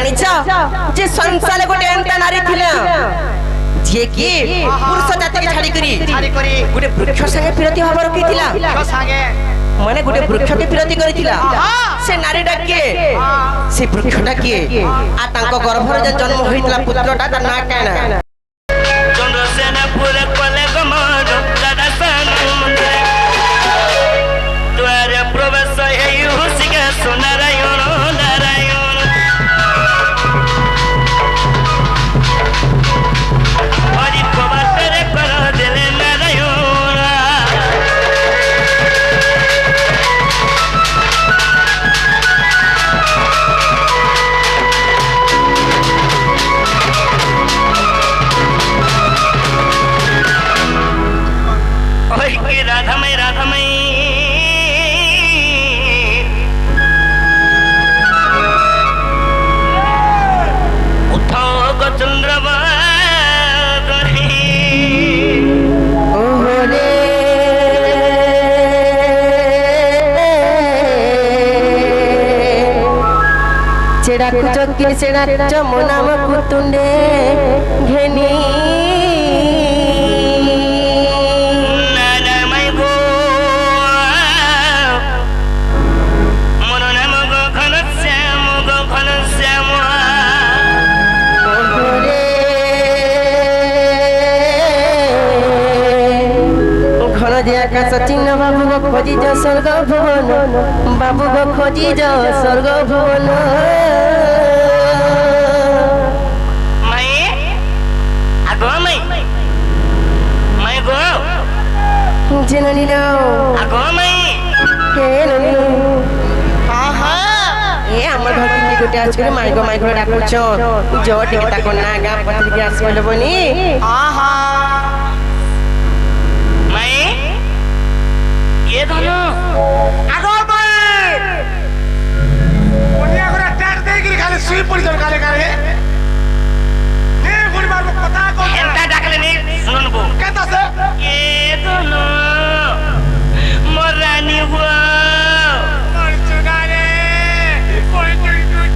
জানিছ যে সংসারে গোটে এন্তা নারী ଥିଲା যে কি পুরুষ জাতিকে ছাড়ি করি গোটে বৃক্ষ সাথে বিরতি হবার কি ଥିଲା মানে গোটে বৃক্ষকে বিরতি করিଥିଲା সে নারীটা কিଏ সে বৃক্ষটা কিଏ আর তাଙ୍କ গর্ভরে যে জন্ম হইଥିଲା পুত্রটা তার না কেন চন্দ্রসেনা পুরে কলে গমর দাদা সানুমন্দ্রে দ্বারে প্রবেশ হেই হুসিকে সোনারায়ণ নারায়ণ হরি প্রবাসরে কর দিলে নারায়ণ রাধাময় রাধাময় উঠাও চন্দ্রবাদী ওহরে চেড়া কুচকে চেড়া চমনাম কুতুন্ডে ঘেনি চিহ্ন বাবু গো খোঁজি যা স্বর্গ ভুবন বাবু গো খোঁজি যা স্বর্গ ভুবন মাই আগো মাই মাই গো জেননি নাও আগো মাই কে ননি আহা এ আমার ঘর কি গোটে আজ করে মাই গো ডাকুছ জো টিকে তাকো না গা পত্রিকা আসলে বনি আহা ये दोनों आगो भाई उन्हें अगर अटैक देगी खाली सुई पड़ी जाए काले काले नहीं पूरी बार को पता कौन एंटा डाकले नहीं सुनन बो कहता से ये दोनों मोरानी हुआ मर चुका रे कोई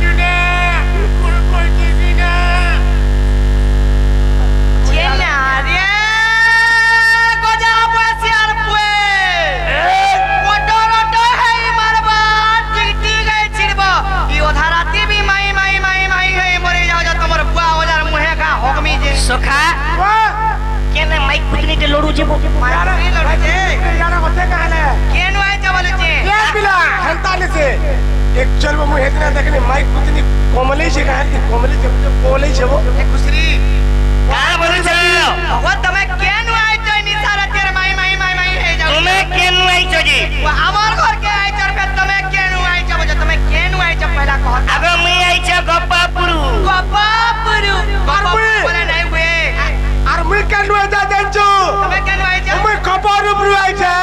चुने कोई चुने ये ना रे सोखा केने माइक पुतनी ते लोडू जे मारा रे लोडू जे यार होते कहले केन आइ छ बोले जे ये पिला हंताले से एक्चुअल में मुहे इतना देखने माइक पुतनी कोमले से कहले कोमले जे बोले छे वो ए खुसरी का बोले छ वो तमे केन आइ छ निसारा तेरे माई हे जाओ तुमे केन आइ छ जी वो हमर घर के आइ छ पे तमे केन आइ छ बोले तमे केन आइ छ पहला कह अबे मैं आइ छ गप्पापुरु बोले नहीं আর মুই কেন আইতা দেনছো তুমি কেন আইছো মুই কপারপুর আইছে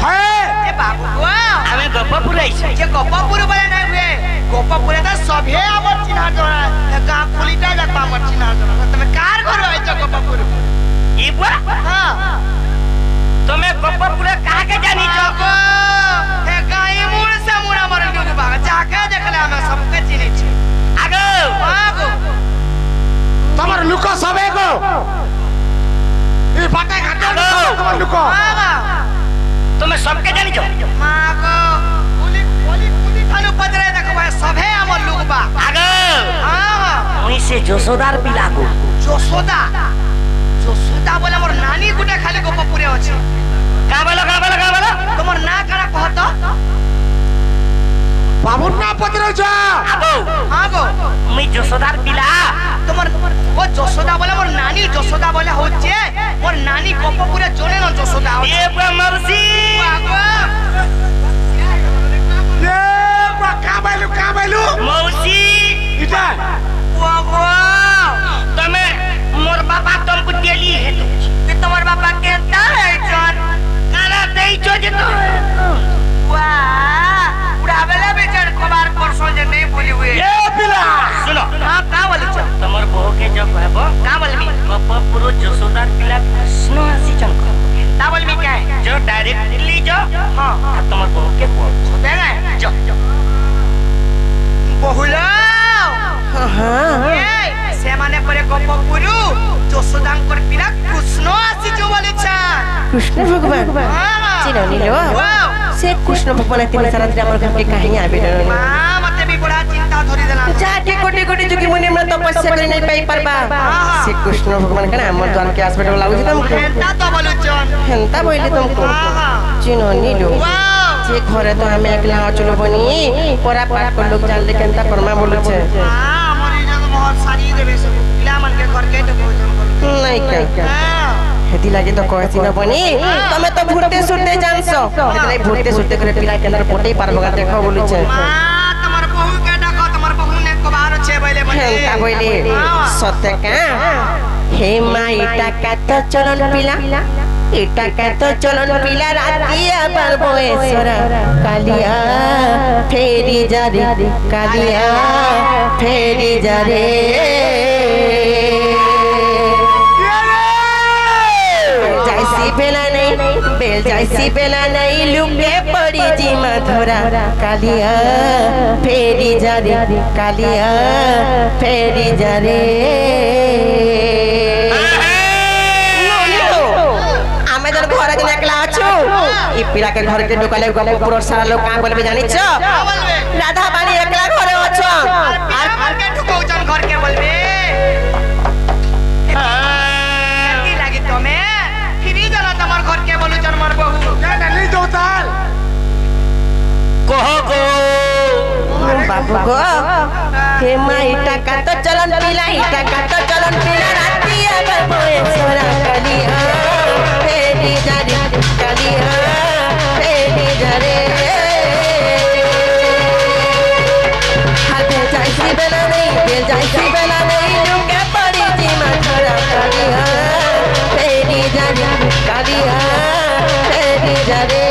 হ্যাঁ এ বাবু গো আমি গপাপুর আইছি যে গপাপুর বলে নাই হুয়ে গপাপুরে তো সবে আমার চিনা জনা গা কুলিটা যাক আমার চিনা জনা তুমি কার ঘর আইছো গপাপুর ইবা হ্যাঁ তুমি গপাপুরে কাকে জানিছো গো এ গাই মুড় সে মুড় আমার লোক বাগা যাকে দেখলে আমি সবকে চিনিছি আগো আগো তোমার লুক সবে গো এই বাটা ঘাটা তোমার লুক তুমি সবকে জানিছো মা গো পুলি থানু পদরে দেখো ভাই সবে আমার লুক বা আগো ওই সে যশোদার পিলা গো যশোদা বলে আমার নানি গুটা খালি গোপপুরে আছে কা বলো তোমার না কারা কহতো বাবুর না পদরেছ আগো আমি যশোদার পিলা তোমার ও যশোদা বলে মোর নানি যশোদা বলে হচ্ছে মোর নানি গোপপুরে জনে না যশোদা এ মারসি এ কাবাইলু মৌসি ইটা ওগো তুমি মোর বাবা তোমাকে দেলি হে তে তোমার বাবা কেনতা হেছন কালা দেইছো যে তো ওয়া পুরা বেলা বেচার খবর করছো যে নেই বলি হুয়ে এ পিলা सुनो हां का बोले छ तमर बहू के जो कहबो का बोलमी गपपुर जसोदार पिला कृष्ण आसी चंक ता बोलमी क्या है जो डायरेक्टली जो हां तमर बहू के बोल दे ना जो बहुला গোপপুরু যশোদাঙ্কর পিলা কৃষ্ণ আসিছো বলেছে কৃষ্ণ ভগবান চিনো নিলো সে কৃষ্ণ ভগবান এত সারা দিন আমার ঘরকে কাহিনী আবে মা মতে বি বড় চিন্তা ধরি দেলা যা কে কোটি কোটি যোগী মুনি আমরা তপস্যা করে নাই পাই পারবা সে কৃষ্ণ ভগবান কেন আমার দ্বার কে আসবে লাগুছি তোমাকে হেনতা তো বলুছন হেনতা বইলে তোমাকে চিনো নিলো যে ঘরে তো আমি একলা অচল বনি পরা পাট কর লোক জানলে কেনতা কর্মা বলছে আমার ইজ্জত বহুত সারি দেবে সব পিলা মানকে ঘরকে তো ভোজন করবে নাই কাই হেতি লাগি তো কইছি না বনি তুমি তো ভুরতে সুরতে জানছো হেতলাই ভুরতে সুরতে করে পিলা কেনার পটেই পারবো গা দেখো বলছে মা তোমার বহু কে ডাকো তোমার বহু নে কবার আছে বলে বলে হেনতা বইলে সত্যি কা হে মা এটা কত চলন পিলা এটা কত চলন পিলা রাতিয়া পারবো এসরা কালিয়া ফেরি যা রে কালিয়া ফেরি যা রে যাইছি বেলা নাই বেল যাইছি বেলা নাই লুকে পড়ি জি মাধুরা কালিয়া ফেরি যা রে কালিয়া ফেরি যা রে আমি তোর ঘরে দিন একলা আছো এই পিলাকে ঘরকে ঢোকালে পুরো সারা লোক কা বলবে জানিছ রাধা বাড়ি একলা ঘরে আছো আর ঘরকে ঢুকাউছন ঘরকে বলবে কি লাগি তুমি ফিরি জানা তোমার ঘরকে বলুছন মোর বহু না নি দোতাল কহ গো বাবু গো হে মা এটা কত চলন পিলা এটা কত চলন পিলা রাতি আবার বয়সরা কালিয়া ফেরি যা রে কালিয়া ফেরি যা রে হাতে যাইছি বেলা নেই বেল যাইছি বেলা নেই লুকে পড়ি জি মাথরা কালিয়া ফেরি যা রে কালিয়া ফেরি যা রে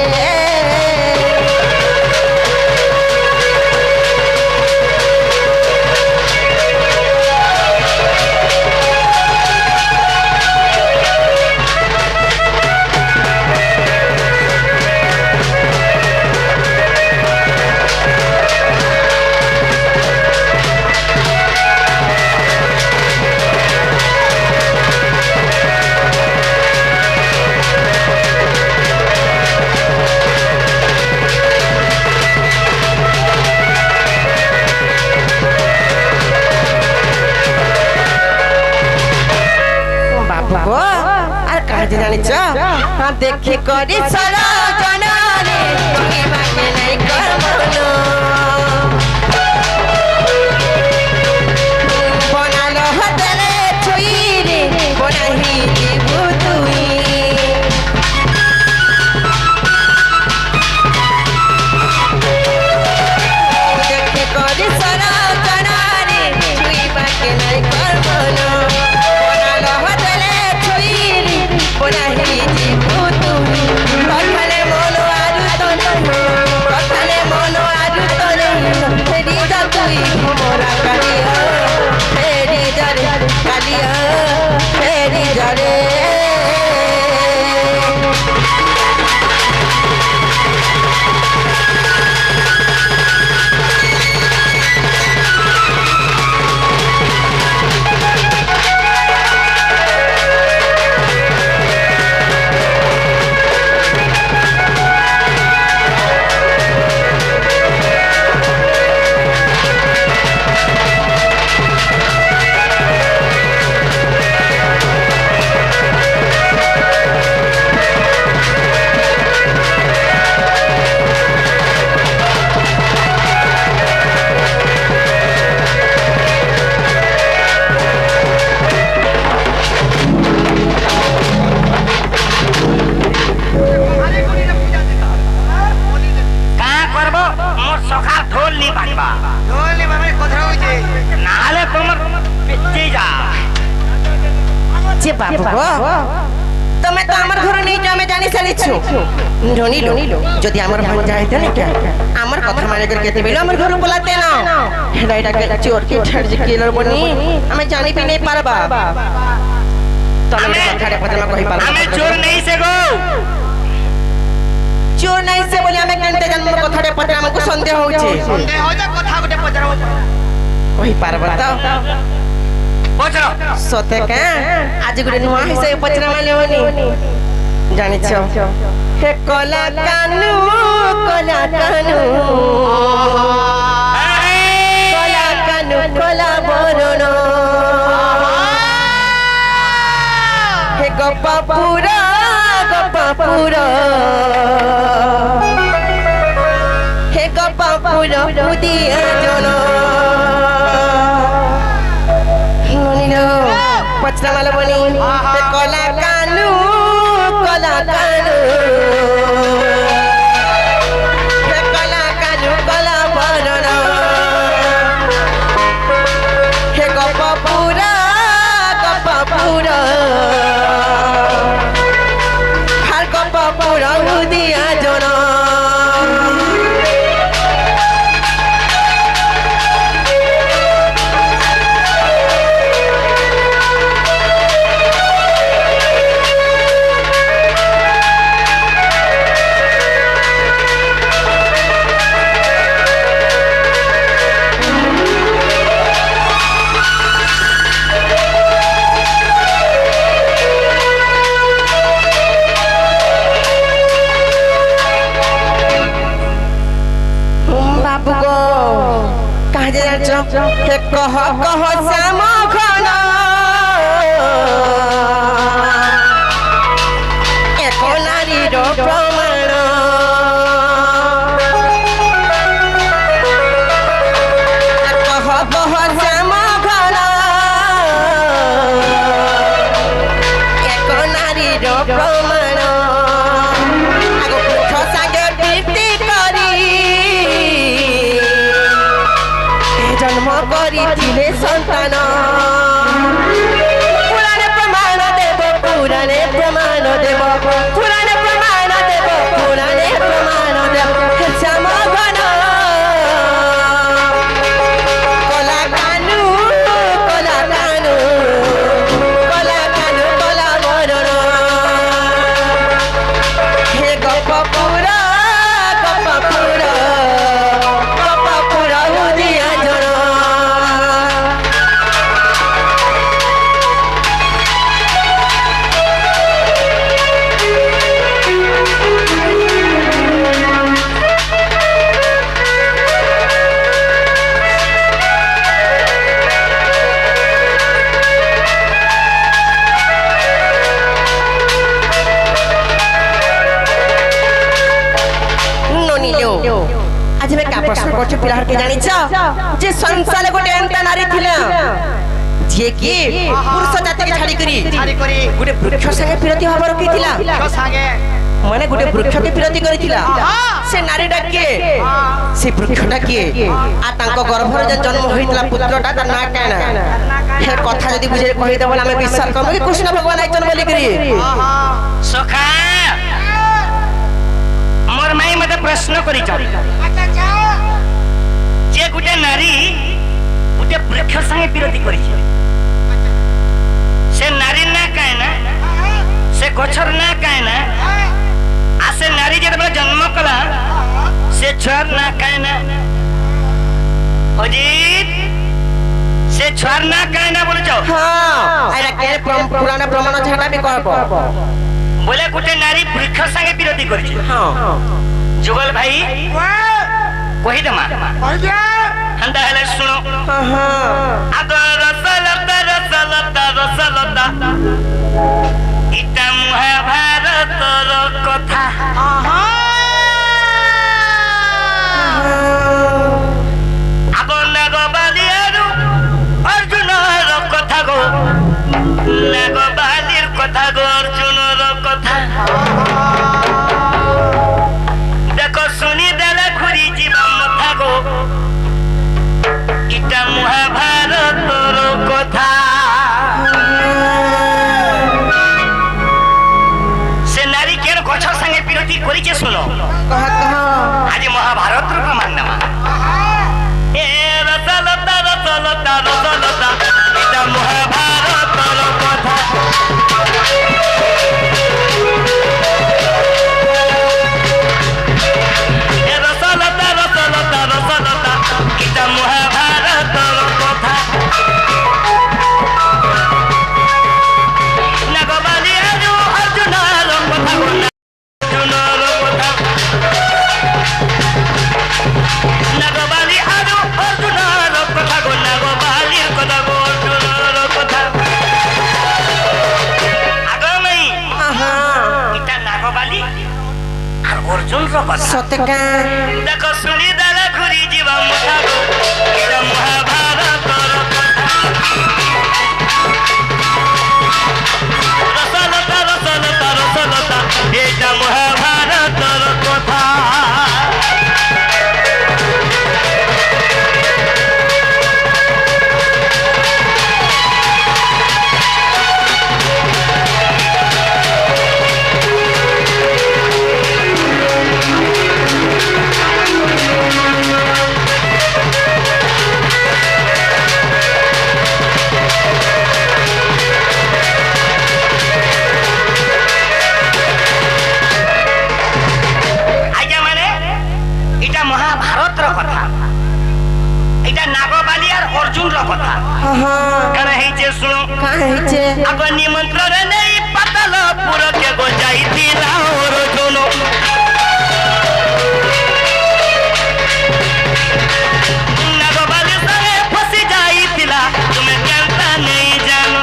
আর কাজ জানিছ দেখি করি সরা জনারে তুমি বাকি নাই করবনো বনালো হাতরে ছুইরে বনাহি জীবু তুই দেখি করি সরা জনারে তুমি বাকি নাই করবনো বনালো হাতরে বনাহি জীবু তুই কথালে মনো আরু তো নাই কথালে মনো আরু তো নাই ফেরি যা তুই মোরা কালিয়া ফেরি যা রে কালিয়া ফেরি যা রে যে বাবু গো তুমি তো আমার ঘরে নেই আমি জানি সারিছো ধনিলো যদি আমার ভান যাইতে না কে আমার কথা মানে করে কেতে বেলো আমার ঘরে বলাতে না হেডাইটাকে চোর কি ঠড় কিলর বনি আমি জানি পি নাই পারবা তুমি কথাটা পতমা কই পারবা আমি চোর নেই সে গো চোর নাই সে বলি আমি কেনতে জানমু কথাটা পতমা আমাকে সন্দেহ হচ্ছে সন্দেহ হচ্ছে কথা গটে পচারো কই পারবা তো ପଚର ସତେ କା ଆଜି ଗୋଟେ ନୂଆ ହିସାବରେ ପଚରା ମାନେ ହଉନି ଜାଣିଛ ହେ କଲା କାନୁ କଲା କାନୁ କଲା ବରଣ হে গপাপুরা হে গপাপুরা উদিয়া জন ননিল পচরা মালা বনি হে কলা কানু হে কলা কানু কলা বরণ হে গপাপুরা হার গপাপুরা উদিয়া জন হে কহ কহ শ্যাম ঘন এক নারীর প্রমাণ কহ কহ শ্যাম ঘন এক নারীর প্রমাণ আগ পুঠ সাগে প্রীতি করি জন্ম করিছিলে সন্তান পুরাণে প্রমাণ দেব পুরাণে প্রমাণ দেব পুরাণে প্রমাণ দেব পুরাণে প্রমাণ দেব শ্যাম ঘন কলা কানু কলা কানু কলা কানু কলা বরণ হে গপপুরা গপপুরা উদিয়া জন आज मैं का प्रश्न करछु पिलाहर के जानि छ जे संसार गोटे एंता नारी थिला जे की पुरुष जाति के छाड़ी करी गोटे वृक्ष संगे प्रीति हब रखिथिला संगे माने गोटे वृक्ष के प्रीति करिथिला से नारी डाके से वृक्षटा के आ तांको गर्भर जे जन्म होइतला पुत्रटा त ना काना हे कथा जदी बुझे कहि देबला हमें विश्वास करबो कि कृष्ण भगवान आइचन बोली करी सखा मोर माई मते प्रश्न करी छ जे गुटे नारी गुटे वृक्ष संगे विरोधी करी छ से नारी ना कायना से गछर ना कायना आ से नारी जे जन्म कला से छर ना कायना अजीत से छर ना कायना बोल छ हां एरा के पुराना प्रमाण छाटा भी कहबो बोले गुटे नारी वृक्ष संगे विरोधी करी छ हां जुगल भाई कही दमा हंदा हेले सुनो आगो रसलता रसलता रसलता इटा महाभारतर कथा आगो नागबालियारु अर्जुनर कथा गो नागबालिर कथा गो अर्जुनर कथा देखो सुनी देला खुरी जीवा मथा गो इटा महाभारतर कथा से नारी केर गछ संगे विरोधी करिके सुनो आज महाभारत रो प्रमाण नमा ए रसलता रसलता रसलता इटा महाभारतर कथा সতকা দেখো শুনি দালা ঘুরি জীবা মুঠা গো এটা মহাভারতর রসলতা রসলতা রসলতা এটা মহাভারতর কথা কথা কারণ হইছে শুনো হইছে আগ নিমন্ত্রণ নেই পাতালপুর কে গো যাইতিলা অর্জুন নাগবালি সঙ্গে ফসি যাইতিলা তুমি কেনতা নেই জানো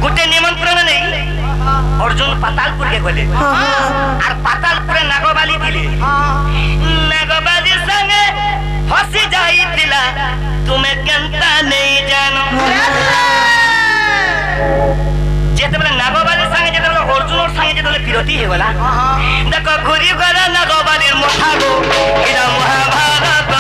গোটে নিমন্ত্রণ নেই অর্জুন পাতালপুর কে গলে আর পাতালপুরে নাগবালি দিলে নাগবালি সঙ্গে ফসি যাইতিলা তুমি কেনতা নেই জানো যেতেবেলে নাগবালির সঙ্গে যেতেবেলে অর্জুনের সঙ্গে যেতেবেলে বিরতি হয়ে গলা দেখো ঘুরি গলা নাগবালির মুঠা গো এটা মহাভারত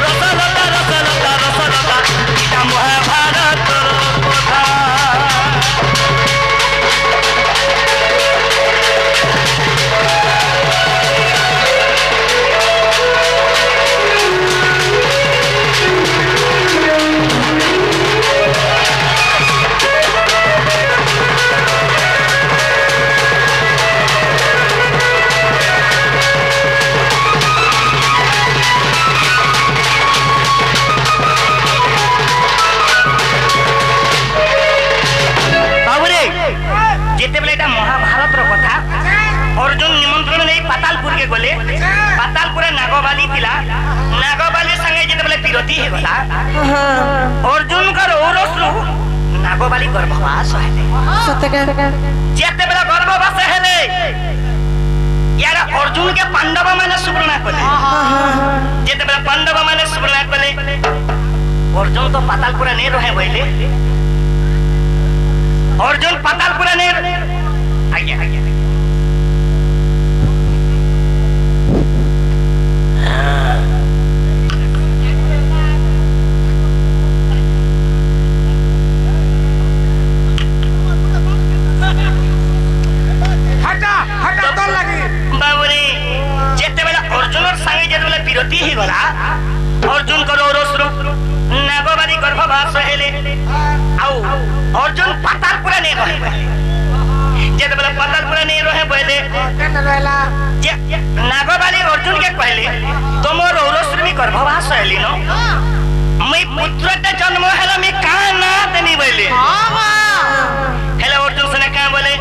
রসলতা রসলতা রসলতা এটা মহাভারত কথা অর্জুন নিমন্ত্রণ নেই পাতালপুর কে গলে পাতালপুরে নাগবালি থিলা নাগবালির সঙ্গে যেতেবেলে বিরতি হয়ে গলা অর্জুনকর ঔরসরু নাগবালি গর্ভবাস হেলে যেতেবেলে গর্ভবাস হেলে ইয়ারা অর্জুনকে পাণ্ডব মানে সুবর্ণা কলে যেতেবেলে পাণ্ডব মানে সুবর্ণা কলে অর্জুন তো পাতালপুরে নেই রহে বইলে অর্জুন পাতালপুরে নেই আজ্ঞা আজ্ঞা বাবুরে যেতেবেলে অর্জুনের সঙ্গে যেতেবেলে বিরতি হয়ে গলা অর্জুন কর ঔরসরু নাগবালি গর্ভবাস হেলে আউ অর্জুন পাতালপুরে নেই রহে যেতেবেলে পাতালপুরে নেই রহে বইলে নাগবালি অর্জুনকে কহিলে তোমার ঔরসরু গর্ভবাস হেলি ন মুই পুত্রটা জন্ম হেলা মি কাঁ না দেনি বইলে হেলে অর্জুন সনে কাঁ বলে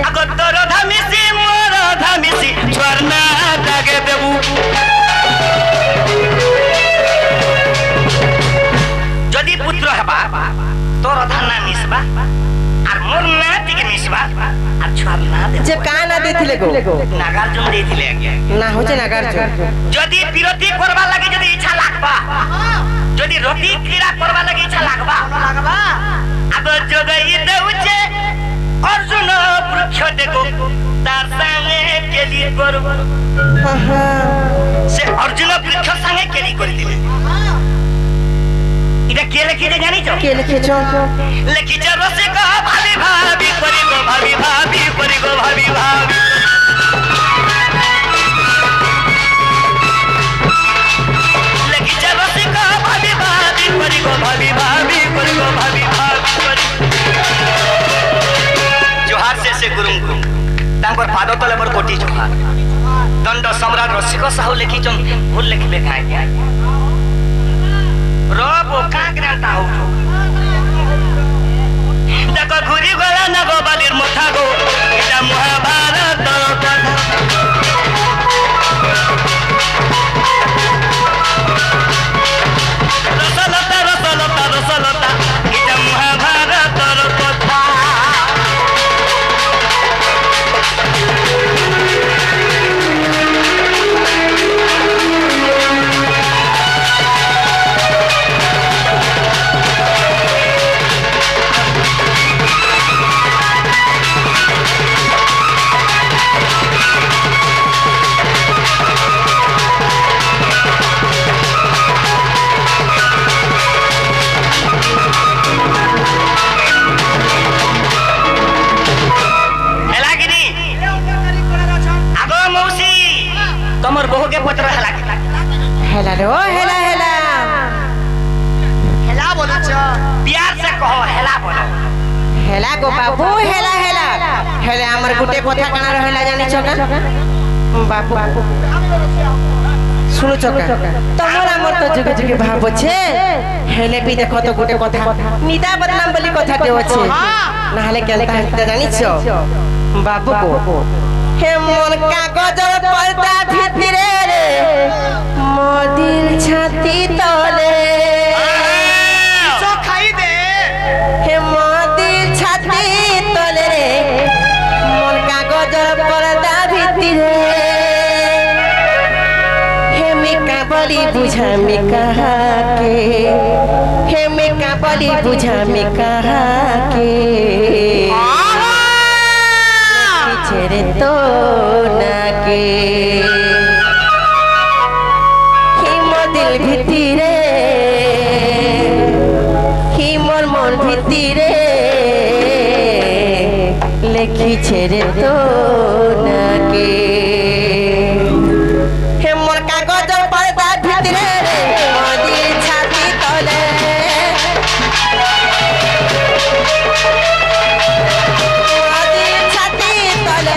আগো তোর ধামিসি মোর ধামিসি ছুয়ার না ডাকে দেবু যদি পুত্র হেবা তোর ধান না মিশবা আর মোর না টিকে মিশবা আর ছুয়ার না দেবু যে কাঁ না দিছিলে গো নাগার্জুন দিছিলে আগে না হচ্ছে নাগার্জুন যদি বিরতি করবা লাগে যদি ইচ্ছা লাগবা যদি রতি ক্রীড়া করবা লাগে ইচ্ছা লাগবা আগে যোগাই দেউছে অর্জুন বৃক্ষ দেখো তার সঙ্গে কেলি করব সে অর্জুন বৃক্ষ সঙ্গে কেলি করে দিলে এটা কে লিখেছে জানিছ কে লিখেছ লিখেছে রসিক ভাবি ভাবি করি গো ভাবি ভাবি করি গো ভাবি ভাবি লিখেছে রসিক ভাবি ভাবি করি গো ভাবি ভাবি করি গো ভাবি ভাবি করি जोहार से गुरुଙ୍କୁ ତାଙ୍କର ପାଦ ତଳେ ମୋର କୋଟି ଜୋହାର ଦଣ୍ଡ ସମ୍ରାଟ ରସିକ ସାହୁ ଲେଖିଛନ୍ ଭୁଲ ଲେଖିବେ କାହିଁକି ରବ କାହିଁକି ଏନ୍ତା ହଉଛୁ ଦେଖ ଘୁରି ଗଲା ନାଗବାଲିର ମଥା ଗো এটা ମହାଭାରତ କଥା ରସଲତା গো বাবু হেলা হেলা হেলে আমার গুটে কথা কানা রহিলা জানিছ না বাবু শুনুছ তোমার আমার তো যুগে যুগে ভাব আছে হেলে বি দেখো তো গুটে কথা নিদা বদনাম বলি কথাতে আছে না হলে কেনতা হইতা জানিছ বাবু গো হে মন কাগজের পর্দা ভিতরে রে মদির ছাতি তলে খাই দে হে মদির ছাতি তলে রে মন কাগজের পর্দা ভিতরে হে মিকা বলি বুঝামি কাহাকে হে মিকা বলি বুঝামি কাহাকে ছেড়ে তো নাকে হিমদিল ভিতিরে হিমর মন ভিতিরে লেখি ছেড়ে তো নাকে হেমর কাগজ পর্দা ভিতরে রে মদির ছাতি তলে মদির ছাতি তলে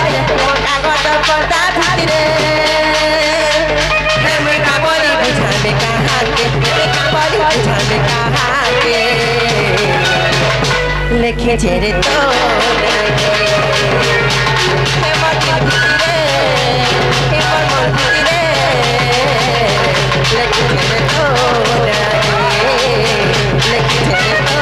কাগজ পর্দা ভিতরে হেমর কাবলি বুঝাবে কাহাকে কাবলি বুঝাবে কাহাকে লেখে ছেড়ে তো হেমর ভিতরে হেমর মন ভিতরে লেখে ছেড়ে তো লেখে ছেড়ে তো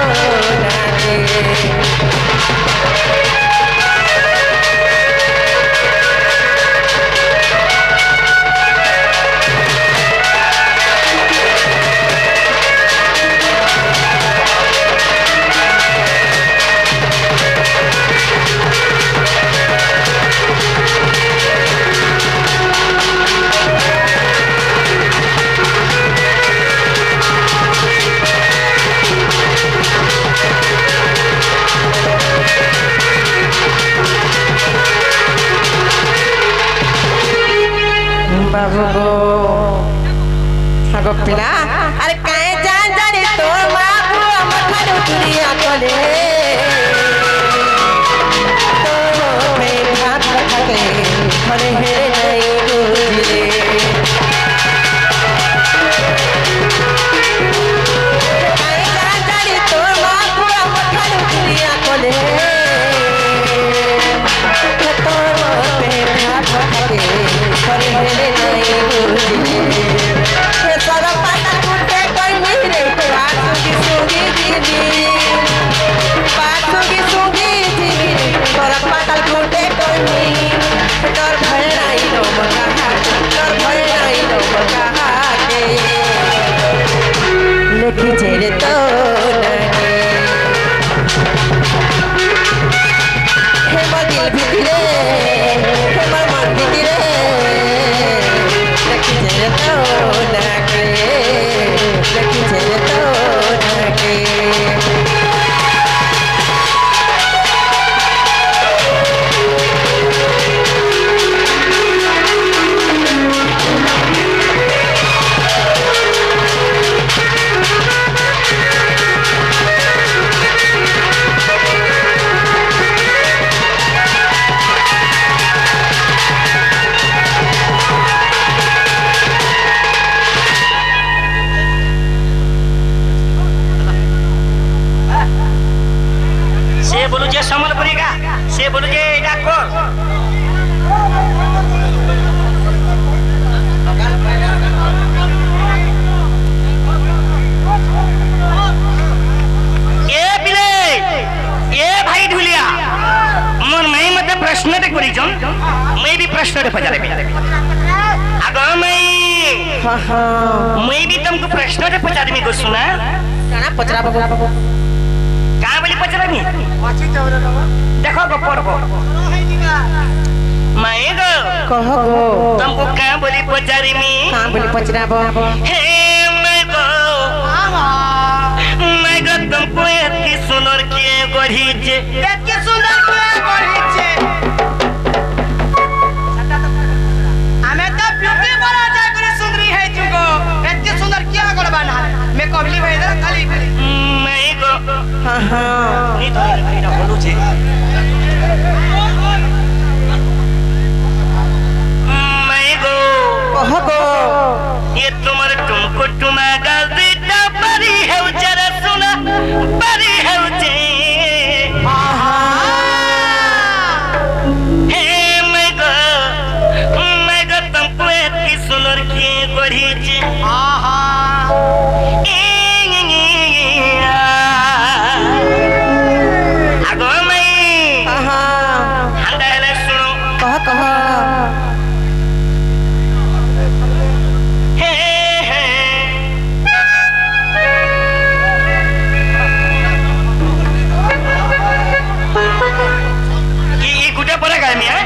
বাবু গো আগো পিলা আরে কায়ে জান জানি তোর বাবু আমার খালি উতরিয়া চলে তোর মে ভাত থাকে ঘরে হেরে নাই বুঝলে কায়ে জান জানি তোর বাবু আমার খালি উতরিয়া চলে তোর মে ভাত থাকে ঘরে হেরে নাই বুঝলে সরব পাতা কুটে কই মিরে পাছুকি সুগি দিদি পাছুকি সুগি দিদি সরব পাতা কুটে কই মি তোর ভয় নাই নো মকা তোর ভয় নাই নো মকা কে লেখি ছেড়ে তো নাকে হে মদিল ভিতরে হে মন ভিতরে লেখি ছেড়ে তো নাকে লেখি ছেড়ে তো নাকে সে বলু যে সম্বলপুরী গা সে বলু যে এটা কর এ বিলে এ ভাই ঢুলিয়া মোর মাই মতে প্রশ্নতে করিছন মই বি প্রশ্নতে পচারে আগো মাই হা হা মই বি तुमको प्रश्नते पचारमी को सुना কানা পচরা বাবু का बोली पचारमी মাছি চাওরে না देखो गो पढ़बो माई गो কহ গো तुमको का बोली पचारमी কাঁ বলি পচরা বাবু हे मैं गो तुमको इतनी सुंदर किए गढ़ी जे এত সুন্দর করে করিছে আমি তো বিউটি বড় যায় করে সুন্দরী হইছি গো এত সুন্দর কি করবা না মে কবলি ভাই খালি मैं गो হা হা नी तो এটা বলু যে गाय मिया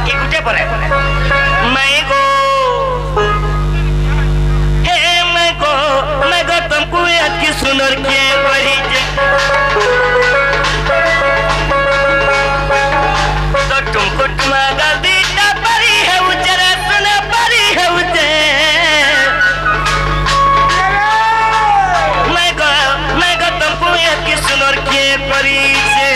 ये गुटे परे मैं गो तुमको अति सुंदर के वही तो तुमको तुम्हारा दीदा परी है उजरा सुना परी है उजे मैं गो तुमको अति सुंदर के परी से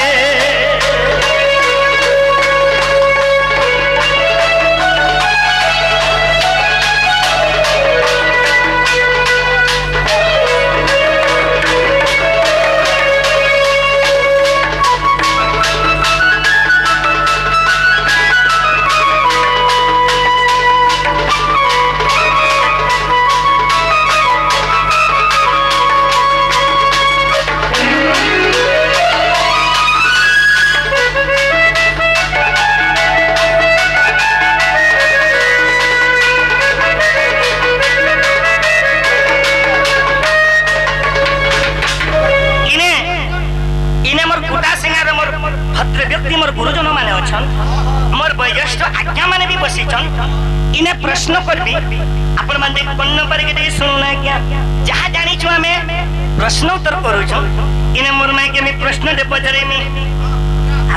गुरुजन माने अछन मोर वयस्क आज्ञा माने भी बसिछन इने प्रश्न करबी आपण माने कन्न पर के दे सुनना क्या जहा जानि छु हमें प्रश्न उत्तर करू छु इने मोर माई के मी प्रश्न दे पचरे मी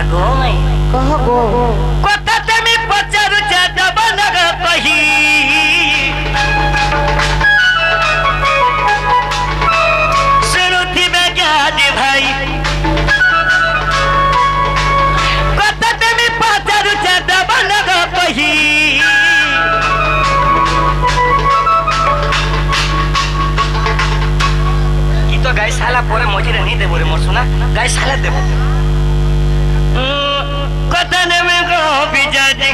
आगो माई कह गो कथा ते मी पचारु छ दबनग कही सुनुथि बेगादी भाई तो गाय साला पोरे मझिरे नहीं देबो रे मोर सुना गाय साला देबो कतने में गो बिजाजी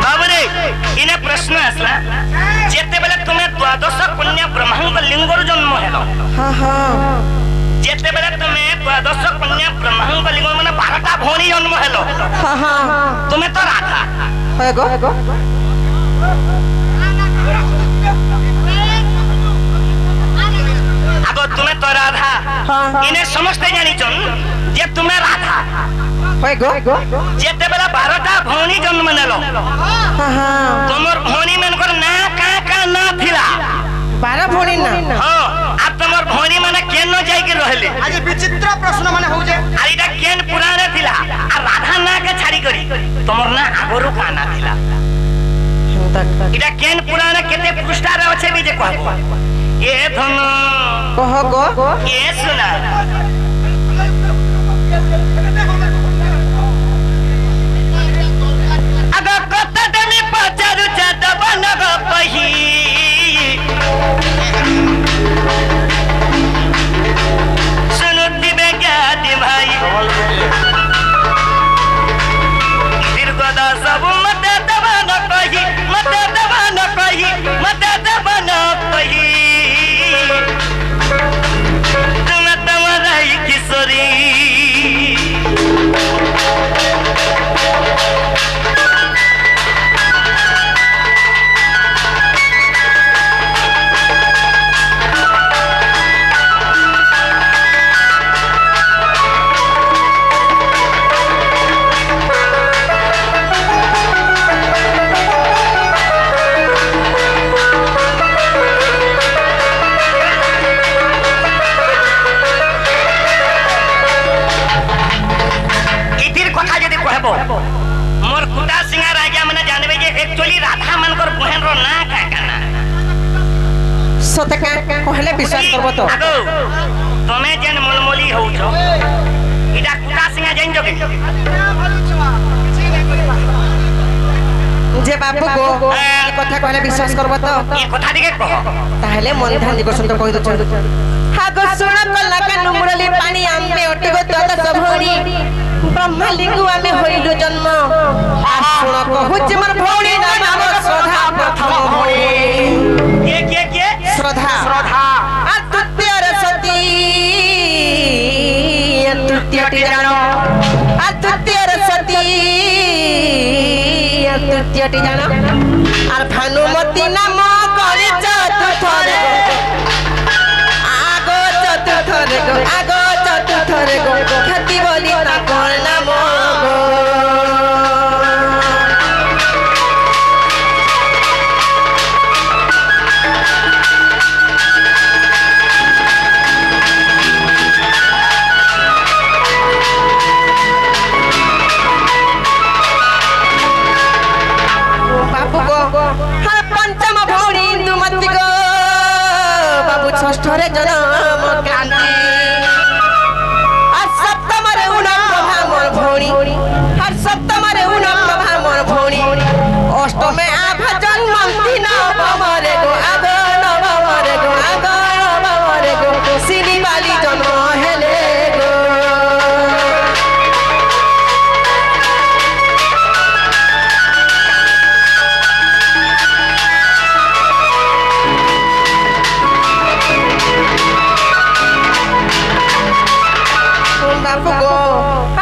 बाबरे इने प्रश्न आसला जेते बेले तुमे द्वादश कन्या ब्रह्मांड लिंगर जन्म हेलो हां हां जेते बेले तुमे द्वादश कन्या ब्रह्मांड लिंग माने 12टा भौणी जन्म हेलो हां हां तुमे तो राधा है गो आगो तुमे तो राधा इने समझते जानी चन जे तुमे राधा है गो जेते बेला 12टा भौणी जन्म नेलो हां हां तमर भौणी मन कर ना का ना थिला 12 भौणी ना हां आ तमर भौणी माने केन न जाई के रहले आज विचित्र प्रश्न माने हो जे आ इटा केन पुराने थिला आ राधा ना के छाड़ी करी तमर ना आगोरु का ना थिला इटा केन पुराने केते पृष्ठा रे अछि भी जे कहबो ए धन कह गो ए सुना अगर कथा दमी पचारु छ दबनग पही सुनुति बेगादी भाई दीर्घदा सब मत दबन कही मत दबन कही मत दबन कही तुम तमराई किशोरी मोर खुदा सिंगार आज्ञा माने जानबे जे एक्चुअली राधा मनकर बहन रो ना का काना सत का कहले विश्वास करबो तो आगो तमे जेन मोलमोली हो छो इडा खुदा सिंगा जैन जोगे जे बाबू गो ए कथा कहले विश्वास करबो तो ए कथा दिके कह ताहले मन ध्यान दिगो सुन कहि दो हागो सुण कला का नुमुरली पानी आमे ओटिगो तो सबहरी ब्रह्मलिंग आमे होइलु जन्म आ सुण कहु जे मन भौणी नाम हमर श्रद्धा प्रथम भौणी के श्रद्धा आ तृतीय रसती तृतीय टी जानो आ तृतीय रसती तृतीय टी जानो आर भानुमती नाम करि चतुर्थ रे आगो चतुर्थ रे ख्याति बोली ता कोन नाम ভৌণী আর সপ্তমরে উনপ্রভা মোর ভৌণী অষ্টমে আভা জন্মন্তি নবমরে গো আগ নবমরে গো আগ নবমরে গো সিনিবালি জন্ম হেলে গো বাবু গো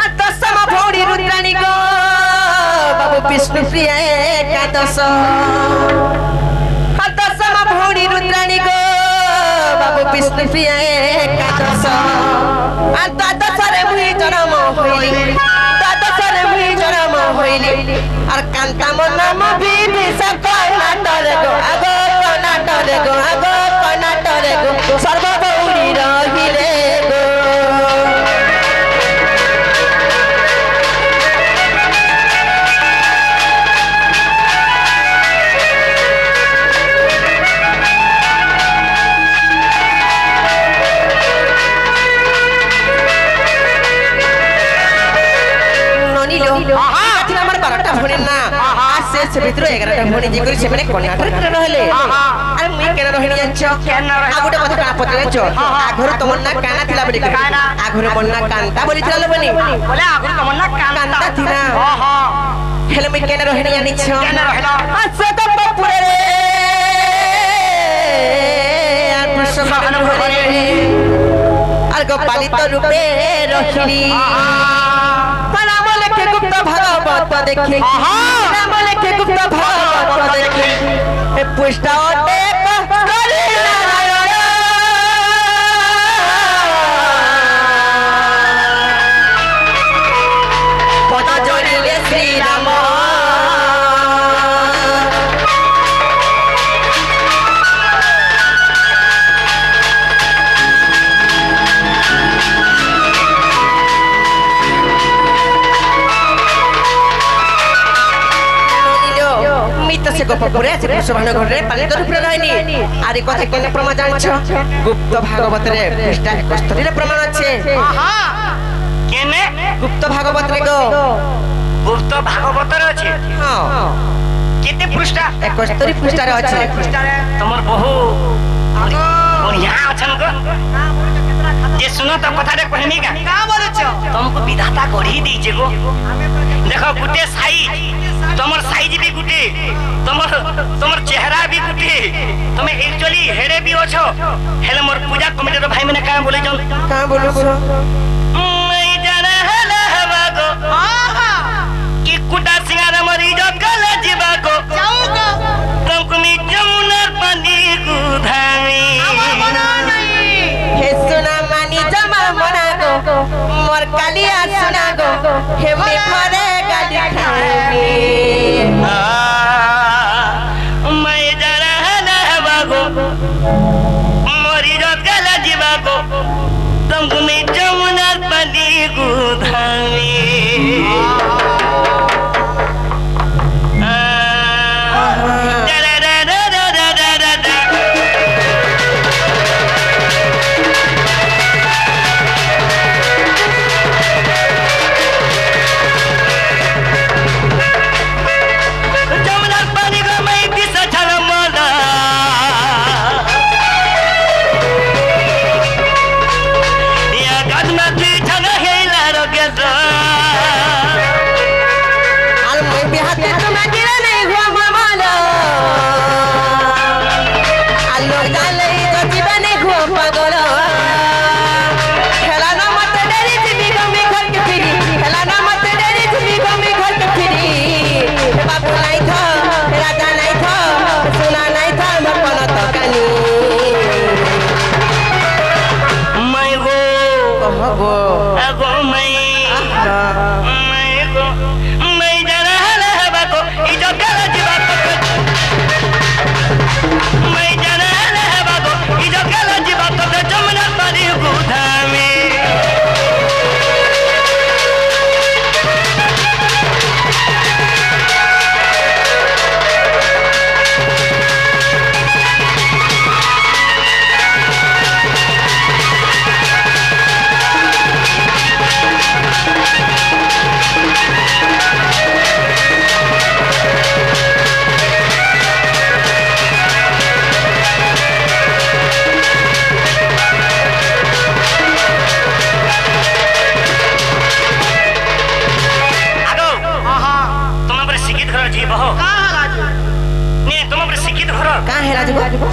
আর দশম ভৌণী রুদ্রাণী গো বাবু বিষ্ণু প্রিয়া একাদশ আর দশম ভৌণী রুদ্রাণী গো বাবু বিষ্ণু প্রিয়া একাদশ আর দ্বাদশরে মুই জন্ম হইলি দ্বাদশরে মুই জন্ম হইলি আর কান্তা মোর নাম বিভীষণ কর্ণাটরে গো আগ কর্ণাটরে গো আগ কর্ণাটরে গো সর্বভৌণী রহিলে গো আমার 12টা ভৌণীর না আর সে ভিতরে 11টা ভৌণী যে করে সেখানে কর্ণাটক কেন হলে আরে মুই কেন রহিনি যাচ্ছ আগুটা কথা কানা পতে যাচ্ছ আঘর তোমার না কানা থিলা বলি আঘর মন না কান্তা বলি থিলা লবনি বলে আগুন তোমার না কান্তা থিলা হেলে মুই কেন রহিনি জানিছ কেন রহিল আচ্ছা তো বাপুরে রে আর পুষ্পবান হরে আর গোপালিত রূপে রহিলি নাম লেখে গুপ্ত ভাগবত দেখি নাম লেখে গুপ্ত ভাগবত দেখি এ পুষ্টা অটে করি নারায়ণ পদ জড়িলে শ্রীরাম সে গপ করে আছে পুষ্পবান ঘরে পালিত রূপে রয়নি আর এই কথা কেন প্রমাণ জানছ গুপ্ত ভাগবতরে পৃষ্ঠা 71 প্রমাণ আছে কেনে গুপ্ত ভাগবতরে গো গুপ্ত ভাগবতরে আছে হ্যাঁ কেতে পৃষ্ঠা 71 পৃষ্ঠারে আছে তোমার বহু বঢ়িয়া অছন গো যে শুনো তো কথাটা কহিনি গা का बोलछ तुमको विधाता गढ़ी दीजे गो देखो गुटे साइज তোমার সাইজ भी गुटे তোমার চেহারা भी गुटे তুমি एक्चुअली हेरे भी अछो हेले मोर पूजा कमिटी रो भाई माने का बोले जन का बोलु मैं जाने हले हवा गो आहा कि कुटा सिंगार मरी जो गले जीवा गो जाऊगा तुमको मी जमुनार पानी गुधामी আমার মনে নাই হে সোনা মানি জমা মনা গো মোর কালিয়া সোনা গো হে মে ঘরে গালি খাইনি मैं जाने हले हवा गो मरी जो गले जीवा गो तुमको मी जमुनार पानी गुधामी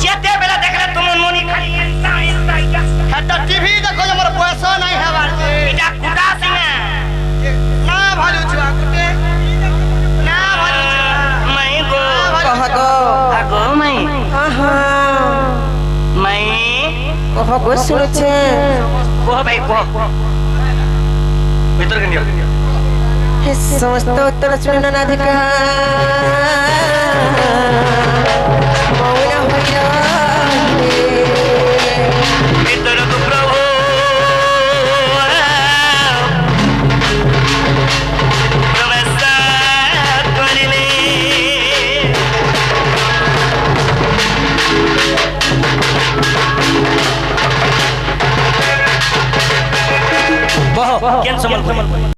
যেতে বেলা দেখলে তোমার মনি খালি একটা টিভি দেখো যে মোর পয়সা নাই হেবার যে এটা কুটা সিংহ না ভালো ছুয়া গুটে না ভালো মাই গো কহ গো আগো মাই আহা মাই কহ গো শুনেছে কো ভাই কো ভিতরকে নিও হে সমস্ত উত্তর শুনে না দেখা মৌন হইল ভিতরকে প্রভু প্রবেশ করিলে বহ কেন সমল